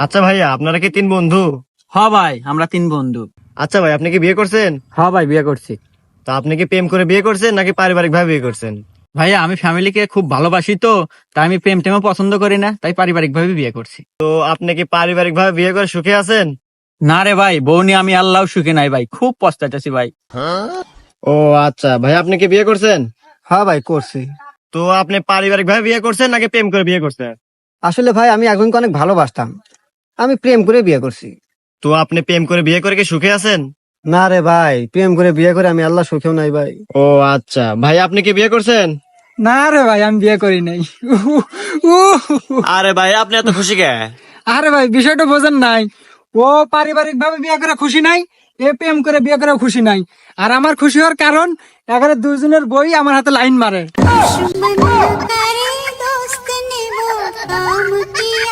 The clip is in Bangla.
আচ্ছা ভাইয়া, আপনারা কি তিন বন্ধু? হ ভাই, আমরা তিন বন্ধু। আচ্ছা ভাই, আপনি কি বিয়ে করছেন? হ ভাই, বিয়ে করছি। তা আপনি কি প্রেম করে বিয়ে করছেন নাকি পারিবারিক ভাবে বিয়ে করছেন? ভাইয়া, আমি ফ্যামিলিকে খুব ভালোবাসি, তো তাই আমি প্রেম টেমও পছন্দ করি না, তাই পারিবারিক ভাবে বিয়ে করছি। তো আপনি কি পারিবারিক ভাবে বিয়ে করে সুখে আছেন? না রে ভাই, বউ নিয়ে আমি আল্লাহ সুখী নাই ভাই, খুব পস্তাইতেছি ভাই। ও আচ্ছা ভাই, আপনি কি বিয়ে করছেন? হ্যাঁ ভাই, করছি। তো আপনি পারিবারিক ভাবে বিয়ে করছেন নাকি প্রেম করে বিয়ে করছেন? আসলে ভাই, আমি একজনকে অনেক ভালোবাসতাম, আমি প্রেম করে বিয়ে করছি। তো আপনি প্রেম করে বিয়ে করে কি সুখে আছেন? না রে ভাই, প্রেম করে বিয়ে করে আমি আল্লাহ সুখেও নাই ভাই। ও আচ্ছা ভাই, আপনি কি বিয়ে করছেন? না রে ভাই, আমি বিয়ে করি নাই। আরে ভাই, আপনি এত খুশি কে? আরে ভাই, বিষয়টা বোঝেন নাই। ও পারিবারিক ভাবে বিয়ে করে খুশি নাই, এ প্রেম করে বিয়ে করে খুশি নাই। আর আমার খুশি হওয়ার কারণ, এখানে দুজনের বই আমার হাতে লাইন মারে। दुश्मन करे दोस्त ने वो काम किया।